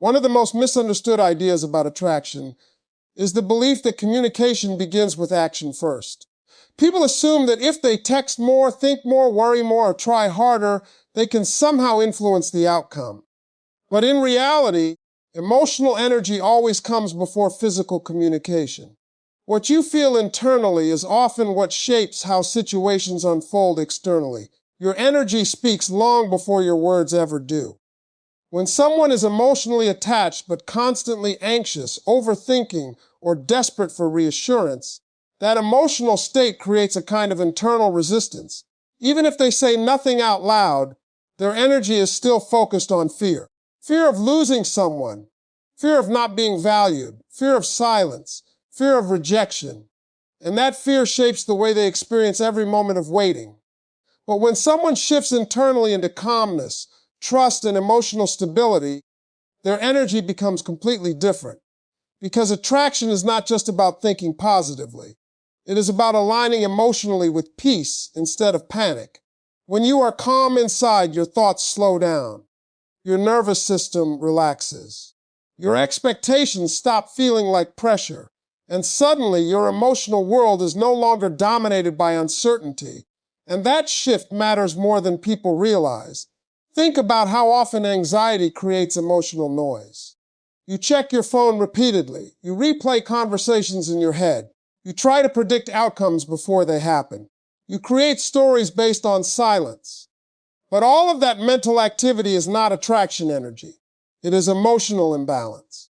One of the most misunderstood ideas about attraction is the belief that communication begins with action first. People assume that if they text more, think more, worry more, or try harder, they can somehow influence the outcome. But in reality, emotional energy always comes before physical communication. What you feel internally is often what shapes how situations unfold externally. Your energy speaks long before your words ever do. When someone is emotionally attached but constantly anxious, overthinking, or desperate for reassurance, that emotional state creates a kind of internal resistance. Even if they say nothing out loud, their energy is still focused on fear. Fear of losing someone, fear of not being valued, fear of silence, fear of rejection. And that fear shapes the way they experience every moment of waiting. But when someone shifts internally into calmness, trust, and emotional stability, their energy becomes completely different. Because attraction is not just about thinking positively. It is about aligning emotionally with peace instead of panic. When you are calm inside, your thoughts slow down. Your nervous system relaxes. Your expectations stop feeling like pressure. And suddenly, your emotional world is no longer dominated by uncertainty. And that shift matters more than people realize. Think about how often anxiety creates emotional noise. You check your phone repeatedly. You replay conversations in your head. You try to predict outcomes before they happen. You create stories based on silence. But all of that mental activity is not attraction energy. It is emotional imbalance.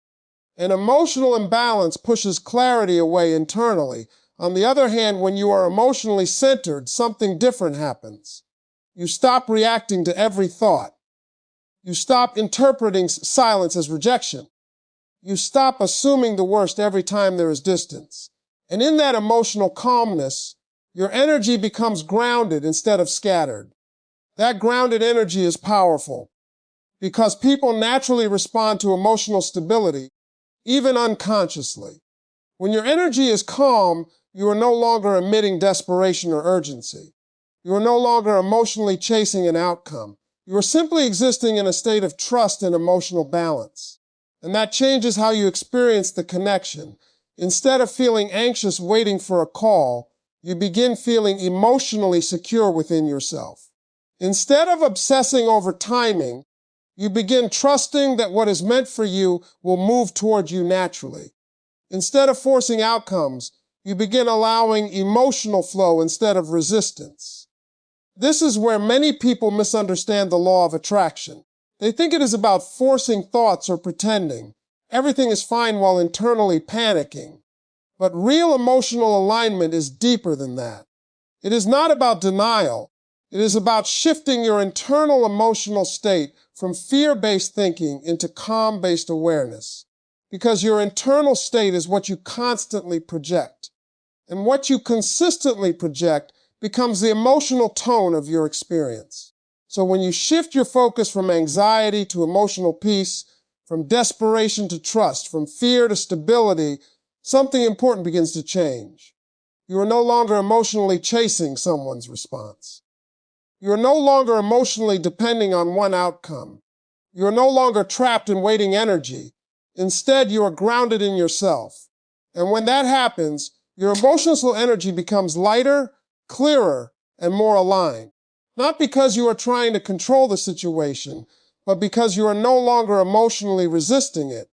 An emotional imbalance pushes clarity away internally. On the other hand, when you are emotionally centered, something different happens. You stop reacting to every thought. You stop interpreting silence as rejection. You stop assuming the worst every time there is distance. And in that emotional calmness, your energy becomes grounded instead of scattered. That grounded energy is powerful because people naturally respond to emotional stability, even unconsciously. When your energy is calm, you are no longer emitting desperation or urgency. You are no longer emotionally chasing an outcome. You are simply existing in a state of trust and emotional balance. And that changes how you experience the connection. Instead of feeling anxious waiting for a call, you begin feeling emotionally secure within yourself. Instead of obsessing over timing, you begin trusting that what is meant for you will move toward you naturally. Instead of forcing outcomes, you begin allowing emotional flow instead of resistance. This is where many people misunderstand the law of attraction. They think it is about forcing thoughts or pretending everything is fine while internally panicking. But real emotional alignment is deeper than that. It is not about denial. It is about shifting your internal emotional state from fear-based thinking into calm-based awareness. Because your internal state is what you constantly project. And what you consistently project becomes the emotional tone of your experience. So when you shift your focus from anxiety to emotional peace, from desperation to trust, from fear to stability, something important begins to change. You are no longer emotionally chasing someone's response. You are no longer emotionally depending on one outcome. You are no longer trapped in waiting energy. Instead, you are grounded in yourself. And when that happens, your emotional energy becomes lighter, clearer, and more aligned. Not because you are trying to control the situation, but because you are no longer emotionally resisting it.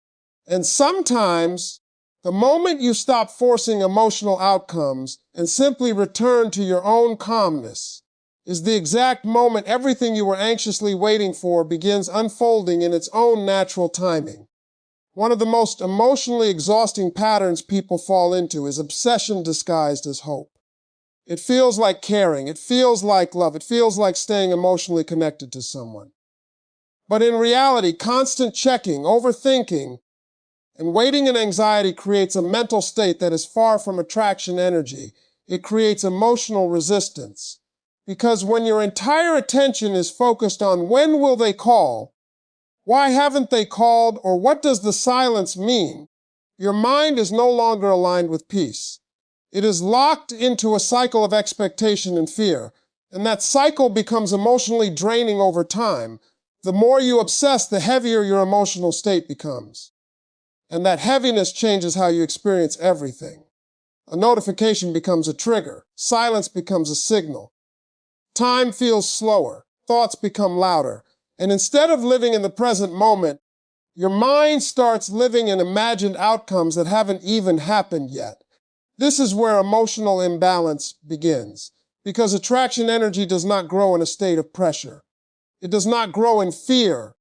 And sometimes, the moment you stop forcing emotional outcomes and simply return to your own calmness, is the exact moment everything you were anxiously waiting for begins unfolding in its own natural timing. One of the most emotionally exhausting patterns people fall into is obsession disguised as hope. It feels like caring, it feels like love, it feels like staying emotionally connected to someone. But in reality, constant checking, overthinking, and waiting in anxiety creates a mental state that is far from attraction energy. It creates emotional resistance. Because when your entire attention is focused on when will they call, why haven't they called, or what does the silence mean, your mind is no longer aligned with peace. It is locked into a cycle of expectation and fear, and that cycle becomes emotionally draining over time. The more you obsess, the heavier your emotional state becomes. And that heaviness changes how you experience everything. A notification becomes a trigger. Silence becomes a signal. Time feels slower. Thoughts become louder. And instead of living in the present moment, your mind starts living in imagined outcomes that haven't even happened yet. This is where emotional imbalance begins, because attraction energy does not grow in a state of pressure. It does not grow in fear.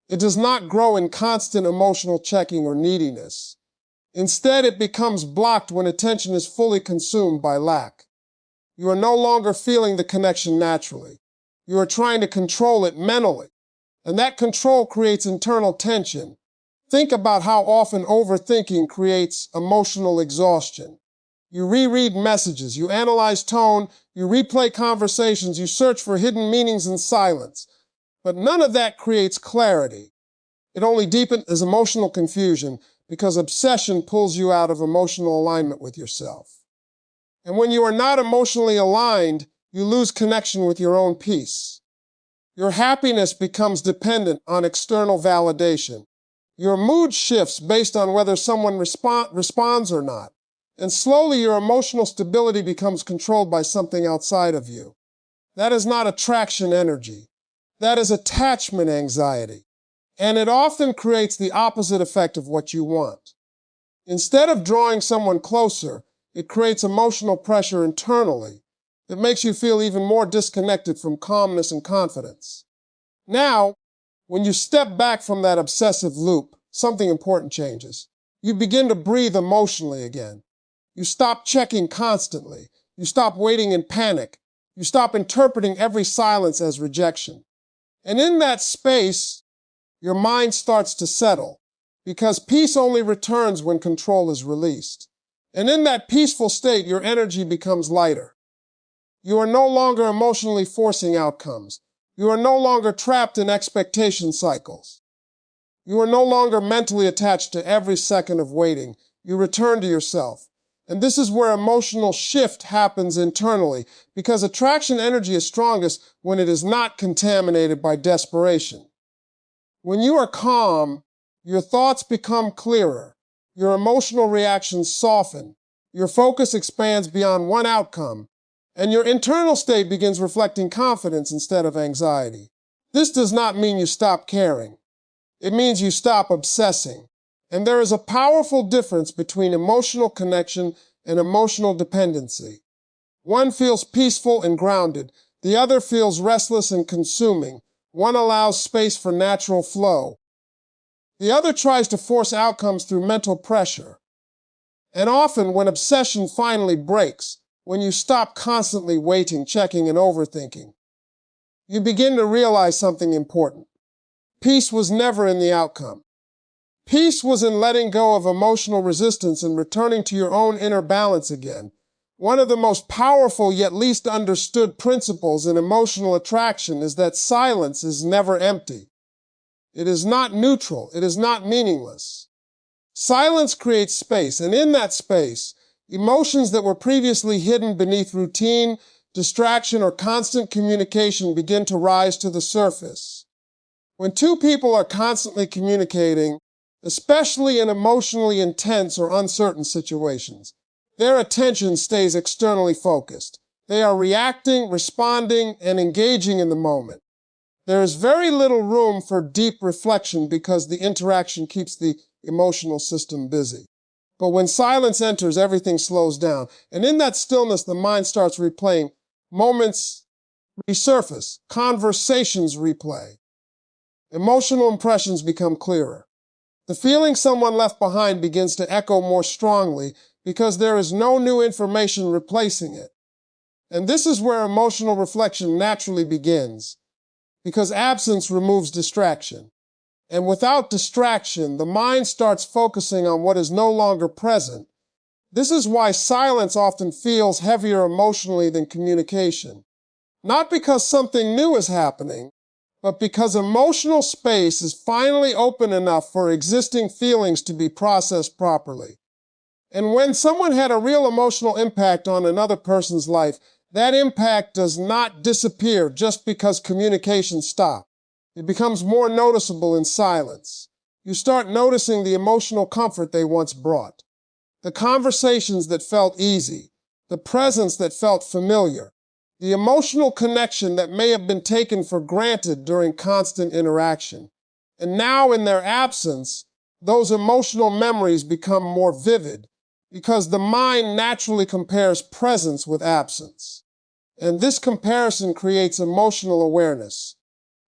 It does not grow in constant emotional checking or neediness. Instead, it becomes blocked when attention is fully consumed by lack. You are no longer feeling the connection naturally. You are trying to control it mentally, and that control creates internal tension. Think about how often overthinking creates emotional exhaustion. You reread messages, you analyze tone, you replay conversations, you search for hidden meanings in silence. But none of that creates clarity. It only deepens emotional confusion because obsession pulls you out of emotional alignment with yourself. And when you are not emotionally aligned, you lose connection with your own peace. Your happiness becomes dependent on external validation. Your mood shifts based on whether someone responds or not. And slowly your emotional stability becomes controlled by something outside of you. That is not attraction energy. That is attachment anxiety. And it often creates the opposite effect of what you want. Instead of drawing someone closer, it creates emotional pressure internally. It makes you feel even more disconnected from calmness and confidence. Now, when you step back from that obsessive loop, something important changes. You begin to breathe emotionally again. You stop checking constantly. You stop waiting in panic. You stop interpreting every silence as rejection. And in that space, your mind starts to settle, because peace only returns when control is released. And in that peaceful state, your energy becomes lighter. You are no longer emotionally forcing outcomes. You are no longer trapped in expectation cycles. You are no longer mentally attached to every second of waiting. You return to yourself. And this is where emotional shift happens internally, because attraction energy is strongest when it is not contaminated by desperation. When you are calm, your thoughts become clearer. Your emotional reactions soften. Your focus expands beyond one outcome, and your internal state begins reflecting confidence instead of anxiety. This does not mean you stop caring. It means you stop obsessing. And there is a powerful difference between emotional connection and emotional dependency. One feels peaceful and grounded. The other feels restless and consuming. One allows space for natural flow. The other tries to force outcomes through mental pressure. And often, when obsession finally breaks, when you stop constantly waiting, checking, and overthinking, you begin to realize something important. Peace was never in the outcome. Peace was in letting go of emotional resistance and returning to your own inner balance again. One of the most powerful yet least understood principles in emotional attraction is that silence is never empty. It is not neutral. It is not meaningless. Silence creates space, and in that space, emotions that were previously hidden beneath routine, distraction, or constant communication begin to rise to the surface. When two people are constantly communicating, especially in emotionally intense or uncertain situations, their attention stays externally focused. They are reacting, responding, and engaging in the moment. There is very little room for deep reflection because the interaction keeps the emotional system busy. But when silence enters, everything slows down. And in that stillness, the mind starts replaying. Moments resurface. Conversations replay. Emotional impressions become clearer. The feeling someone left behind begins to echo more strongly because there is no new information replacing it. And this is where emotional reflection naturally begins, because absence removes distraction. And without distraction, the mind starts focusing on what is no longer present. This is why silence often feels heavier emotionally than communication. Not because something new is happening, but because emotional space is finally open enough for existing feelings to be processed properly. And when someone had a real emotional impact on another person's life, that impact does not disappear just because communication stopped. It becomes more noticeable in silence. You start noticing the emotional comfort they once brought, the conversations that felt easy, the presence that felt familiar, the emotional connection that may have been taken for granted during constant interaction. And now, in their absence, those emotional memories become more vivid because the mind naturally compares presence with absence. And this comparison creates emotional awareness.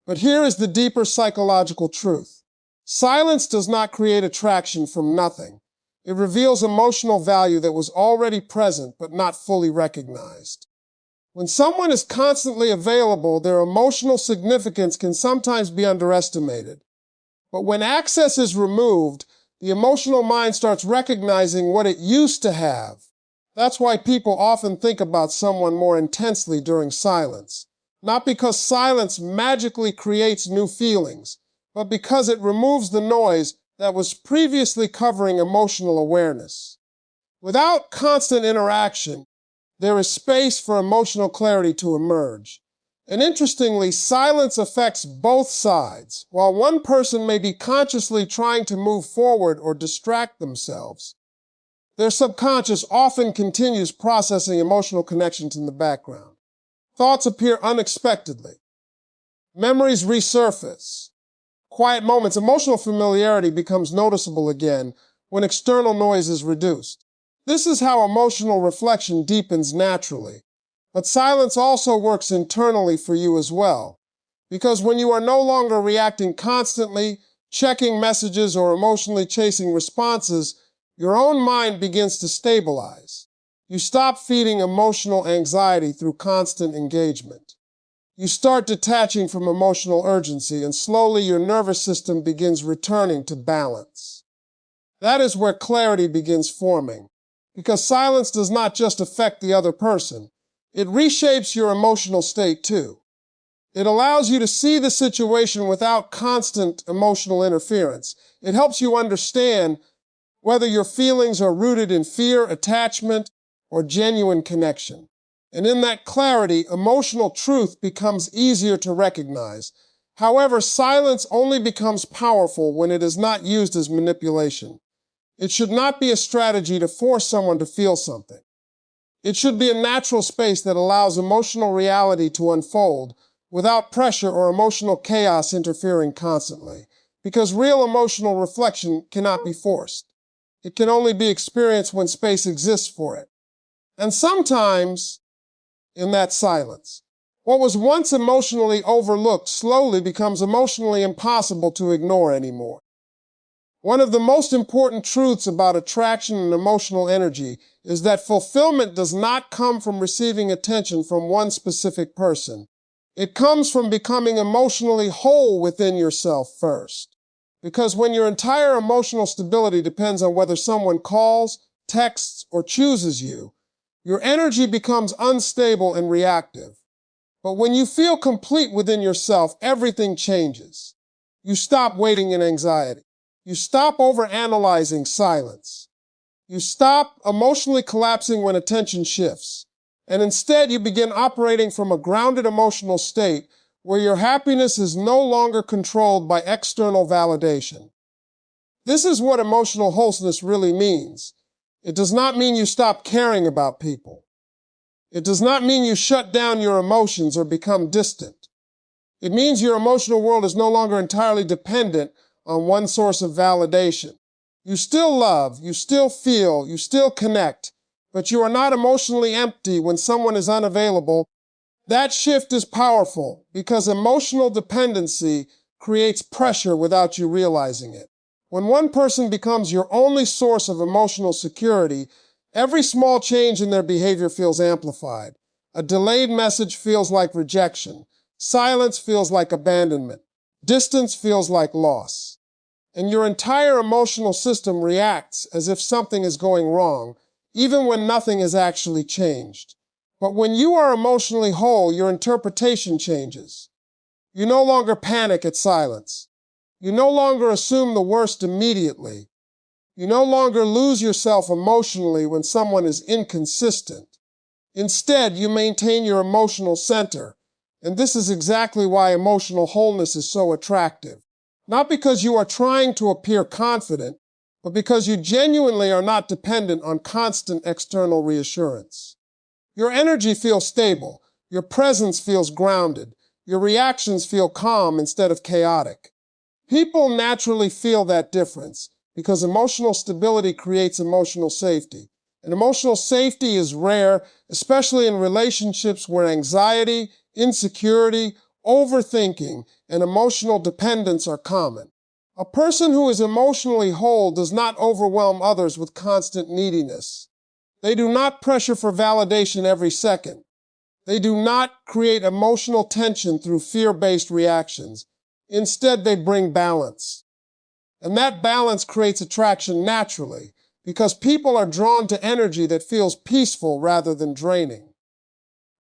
But here is the deeper psychological truth. Silence does not create attraction from nothing. It reveals emotional value that was already present but not fully recognized. When someone is constantly available, their emotional significance can sometimes be underestimated. But when access is removed, the emotional mind starts recognizing what it used to have. That's why people often think about someone more intensely during silence. Not because silence magically creates new feelings, but because it removes the noise that was previously covering emotional awareness. Without constant interaction, there is space for emotional clarity to emerge. And interestingly, silence affects both sides. While one person may be consciously trying to move forward or distract themselves, their subconscious often continues processing emotional connections in the background. Thoughts appear unexpectedly. Memories resurface. Quiet moments, emotional familiarity becomes noticeable again when external noise is reduced. This is how emotional reflection deepens naturally. But silence also works internally for you as well. Because when you are no longer reacting constantly, checking messages, or emotionally chasing responses, your own mind begins to stabilize. You stop feeding emotional anxiety through constant engagement. You start detaching from emotional urgency, and slowly your nervous system begins returning to balance. That is where clarity begins forming. Because silence does not just affect the other person, it reshapes your emotional state too. It allows you to see the situation without constant emotional interference. It helps you understand whether your feelings are rooted in fear, attachment, or genuine connection. And in that clarity, emotional truth becomes easier to recognize. However, silence only becomes powerful when it is not used as manipulation. It should not be a strategy to force someone to feel something. It should be a natural space that allows emotional reality to unfold without pressure or emotional chaos interfering constantly. Because real emotional reflection cannot be forced. It can only be experienced when space exists for it. And sometimes, in that silence, what was once emotionally overlooked slowly becomes emotionally impossible to ignore anymore. One of the most important truths about attraction and emotional energy is that fulfillment does not come from receiving attention from one specific person. It comes from becoming emotionally whole within yourself first. Because when your entire emotional stability depends on whether someone calls, texts, or chooses you, your energy becomes unstable and reactive. But when you feel complete within yourself, everything changes. You stop waiting in anxiety. You stop overanalyzing silence. You stop emotionally collapsing when attention shifts. And instead, you begin operating from a grounded emotional state where your happiness is no longer controlled by external validation. This is what emotional wholeness really means. It does not mean you stop caring about people. It does not mean you shut down your emotions or become distant. It means your emotional world is no longer entirely dependent on one source of validation. You still love, you still feel, you still connect, but you are not emotionally empty when someone is unavailable. That shift is powerful because emotional dependency creates pressure without you realizing it. When one person becomes your only source of emotional security, every small change in their behavior feels amplified. A delayed message feels like rejection. Silence feels like abandonment. Distance feels like loss. And your entire emotional system reacts as if something is going wrong, even when nothing has actually changed. But when you are emotionally whole, your interpretation changes. You no longer panic at silence. You no longer assume the worst immediately. You no longer lose yourself emotionally when someone is inconsistent. Instead, you maintain your emotional center, And this is exactly why emotional wholeness is so attractive. Not because you are trying to appear confident, but because you genuinely are not dependent on constant external reassurance. Your energy feels stable, your presence feels grounded, your reactions feel calm instead of chaotic. People naturally feel that difference because emotional stability creates emotional safety. And emotional safety is rare, especially in relationships where anxiety, insecurity, overthinking, and emotional dependence are common. A person who is emotionally whole does not overwhelm others with constant neediness. They do not pressure for validation every second. They do not create emotional tension through fear-based reactions. Instead, they bring balance. And that balance creates attraction naturally because people are drawn to energy that feels peaceful rather than draining.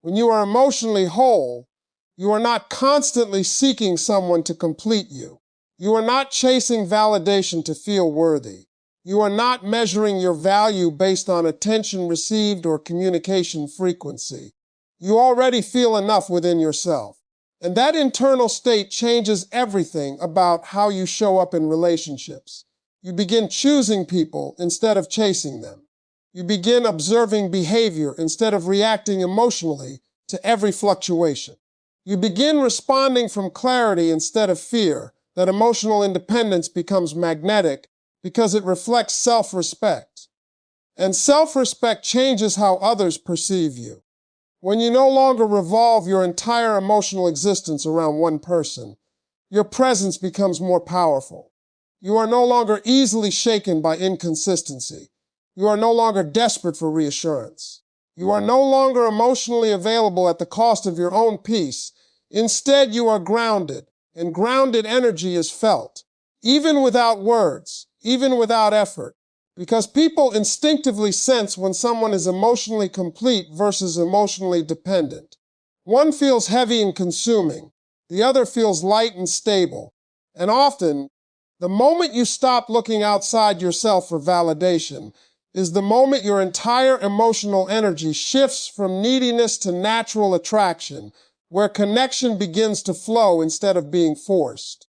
When you are emotionally whole, you are not constantly seeking someone to complete you. You are not chasing validation to feel worthy. You are not measuring your value based on attention received or communication frequency. You already feel enough within yourself. And that internal state changes everything about how you show up in relationships. You begin choosing people instead of chasing them. You begin observing behavior instead of reacting emotionally to every fluctuation. You begin responding from clarity instead of fear. That emotional independence becomes magnetic because it reflects self-respect. And self-respect changes how others perceive you. When you no longer revolve your entire emotional existence around one person, your presence becomes more powerful. You are no longer easily shaken by inconsistency. You are no longer desperate for reassurance. You are no longer emotionally available at the cost of your own peace. Instead, you are grounded, and grounded energy is felt, even without words, even without effort, because people instinctively sense when someone is emotionally complete versus emotionally dependent. One feels heavy and consuming, the other feels light and stable, and often, the moment you stop looking outside yourself for validation is the moment your entire emotional energy shifts from neediness to natural attraction, where connection begins to flow instead of being forced.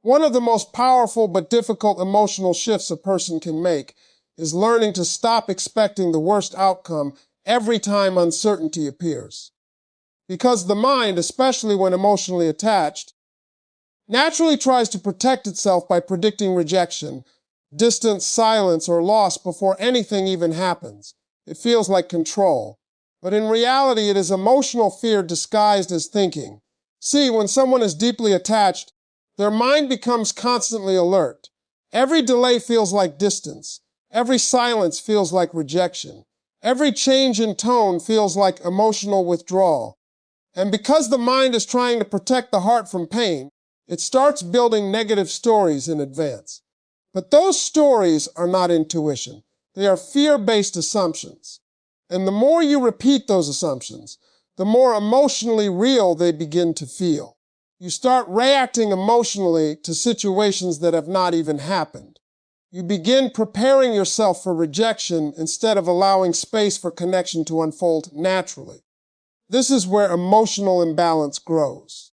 One of the most powerful but difficult emotional shifts a person can make is learning to stop expecting the worst outcome every time uncertainty appears. Because the mind, especially when emotionally attached, naturally tries to protect itself by predicting rejection, distance, silence, or loss before anything even happens. It feels like control. But in reality, it is emotional fear disguised as thinking. See, when someone is deeply attached, their mind becomes constantly alert. Every delay feels like distance. Every silence feels like rejection. Every change in tone feels like emotional withdrawal. And because the mind is trying to protect the heart from pain, it starts building negative stories in advance. But those stories are not intuition. They are fear-based assumptions. And the more you repeat those assumptions, the more emotionally real they begin to feel. You start reacting emotionally to situations that have not even happened. You begin preparing yourself for rejection instead of allowing space for connection to unfold naturally. This is where emotional imbalance grows.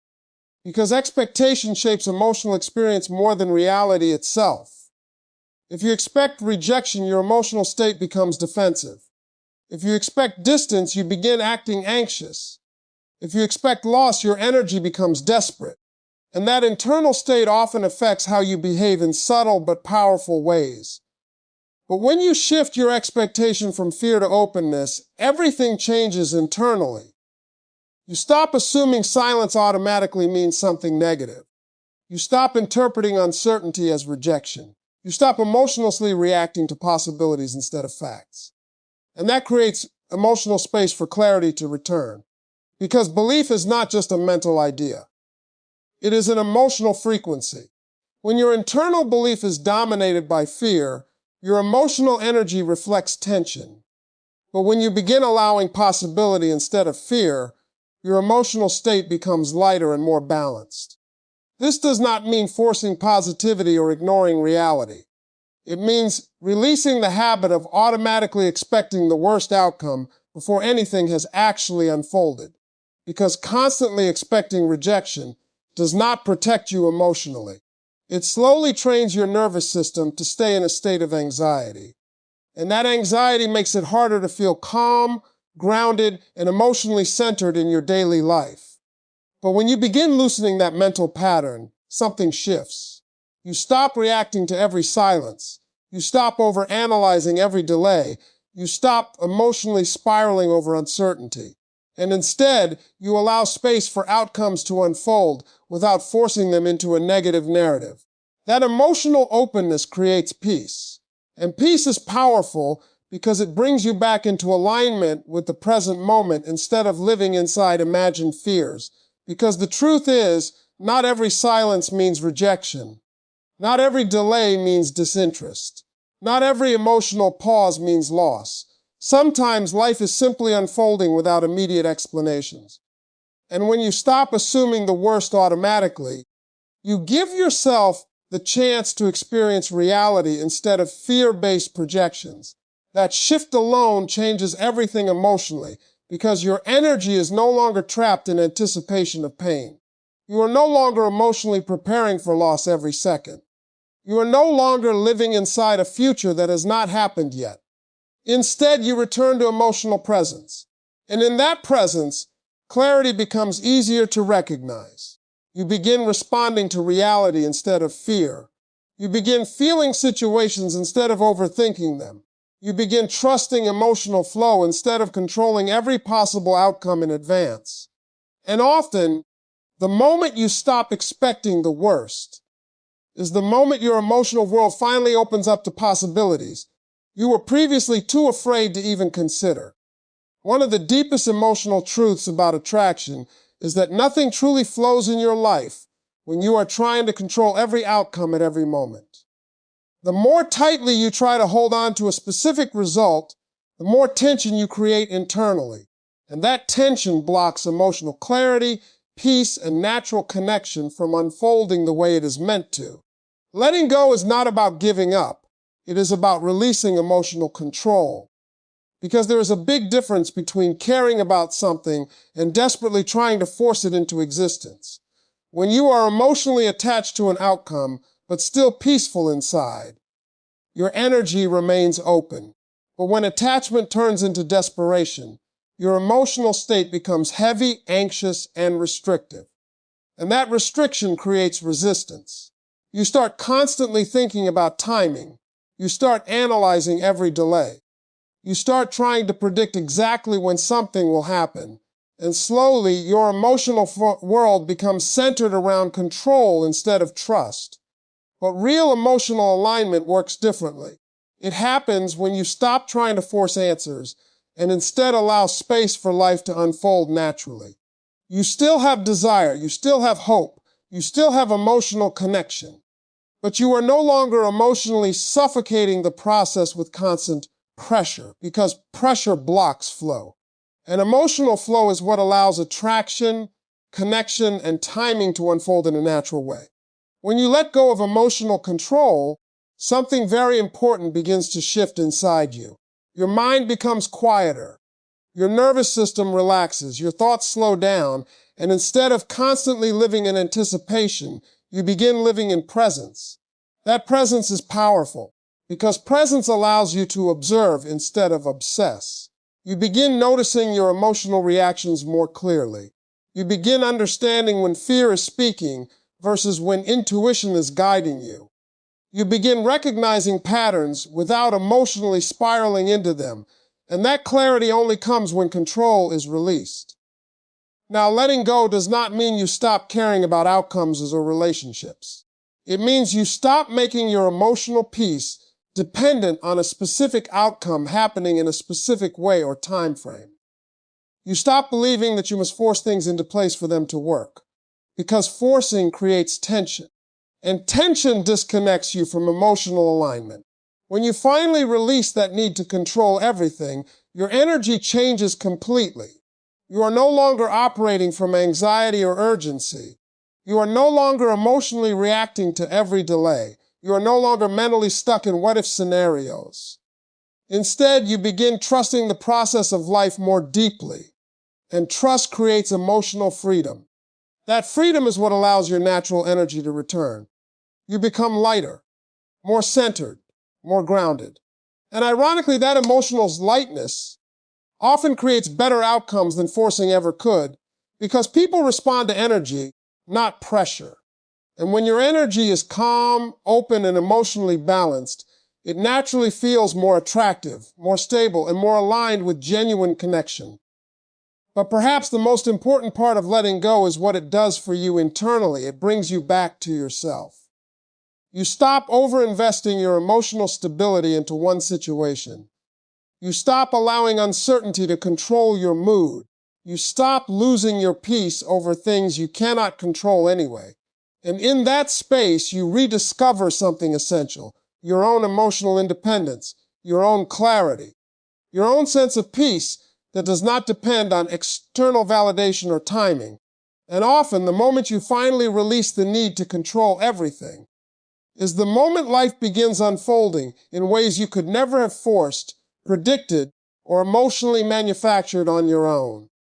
Because expectation shapes emotional experience more than reality itself. If you expect rejection, your emotional state becomes defensive. If you expect distance, you begin acting anxious. If you expect loss, your energy becomes desperate. And that internal state often affects how you behave in subtle but powerful ways. But when you shift your expectation from fear to openness, everything changes internally. You stop assuming silence automatically means something negative. You stop interpreting uncertainty as rejection. You stop emotionally reacting to possibilities instead of facts. And that creates emotional space for clarity to return. Because belief is not just a mental idea. It is an emotional frequency. When your internal belief is dominated by fear, your emotional energy reflects tension. But when you begin allowing possibility instead of fear, your emotional state becomes lighter and more balanced. This does not mean forcing positivity or ignoring reality. It means releasing the habit of automatically expecting the worst outcome before anything has actually unfolded. because constantly expecting rejection does not protect you emotionally. It slowly trains your nervous system to stay in a state of anxiety. And that anxiety makes it harder to feel calm, grounded, and emotionally centered in your daily life. But when you begin loosening that mental pattern, something shifts. You stop reacting to every silence. You stop overanalyzing every delay. You stop emotionally spiraling over uncertainty. And instead, you allow space for outcomes to unfold without forcing them into a negative narrative. That emotional openness creates peace. And peace is powerful because it brings you back into alignment with the present moment instead of living inside imagined fears. Because the truth is, not every silence means rejection. Not every delay means disinterest. Not every emotional pause means loss. Sometimes life is simply unfolding without immediate explanations. And when you stop assuming the worst automatically, you give yourself the chance to experience reality instead of fear-based projections. That shift alone changes everything emotionally because your energy is no longer trapped in anticipation of pain. You are no longer emotionally preparing for loss every second. You are no longer living inside a future that has not happened yet. Instead, you return to emotional presence. And in that presence, clarity becomes easier to recognize. You begin responding to reality instead of fear. You begin feeling situations instead of overthinking them. You begin trusting emotional flow instead of controlling every possible outcome in advance. And often, the moment you stop expecting the worst is the moment your emotional world finally opens up to possibilities you were previously too afraid to even consider. One of the deepest emotional truths about attraction is that nothing truly flows in your life when you are trying to control every outcome at every moment. The more tightly you try to hold on to a specific result, the more tension you create internally. And that tension blocks emotional clarity, peace, and natural connection from unfolding the way it is meant to. Letting go is not about giving up. It is about releasing emotional control. Because there is a big difference between caring about something and desperately trying to force it into existence. When you are emotionally attached to an outcome, but still peaceful inside, your energy remains open. But when attachment turns into desperation, your emotional state becomes heavy, anxious, and restrictive. And that restriction creates resistance. You start constantly thinking about timing. You start analyzing every delay. You start trying to predict exactly when something will happen. And slowly, your emotional world becomes centered around control instead of trust. But real emotional alignment works differently. It happens when you stop trying to force answers and instead allow space for life to unfold naturally. You still have desire, you still have hope, you still have emotional connection. But you are no longer emotionally suffocating the process with constant pressure, because pressure blocks flow. And emotional flow is what allows attraction, connection, and timing to unfold in a natural way. When you let go of emotional control, something very important begins to shift inside you. Your mind becomes quieter. Your nervous system relaxes. Your thoughts slow down. And instead of constantly living in anticipation, you begin living in presence. That presence is powerful because presence allows you to observe instead of obsess. You begin noticing your emotional reactions more clearly. You begin understanding when fear is speaking versus when intuition is guiding you. You begin recognizing patterns without emotionally spiraling into them, and that clarity only comes when control is released. Now, letting go does not mean you stop caring about outcomes or relationships. It means you stop making your emotional peace dependent on a specific outcome happening in a specific way or time frame. You stop believing that you must force things into place for them to work, because forcing creates tension, and tension disconnects you from emotional alignment. When you finally release that need to control everything, your energy changes completely. You are no longer operating from anxiety or urgency. You are no longer emotionally reacting to every delay. You are no longer mentally stuck in what-if scenarios. Instead, you begin trusting the process of life more deeply. and trust creates emotional freedom. That freedom is what allows your natural energy to return. You become lighter, more centered, more grounded. And ironically, that emotional lightness often creates better outcomes than forcing ever could, because people respond to energy, not pressure. And when your energy is calm, open, and emotionally balanced, it naturally feels more attractive, more stable, and more aligned with genuine connection. But perhaps the most important part of letting go is what it does for you internally. It brings you back to yourself. You stop overinvesting your emotional stability into one situation. You stop allowing uncertainty to control your mood. You stop losing your peace over things you cannot control anyway. And in that space, you rediscover something essential: your own emotional independence, your own clarity, your own sense of peace that does not depend on external validation or timing. And often, the moment you finally release the need to control everything is the moment life begins unfolding in ways you could never have forced, predicted, or emotionally manufactured on your own.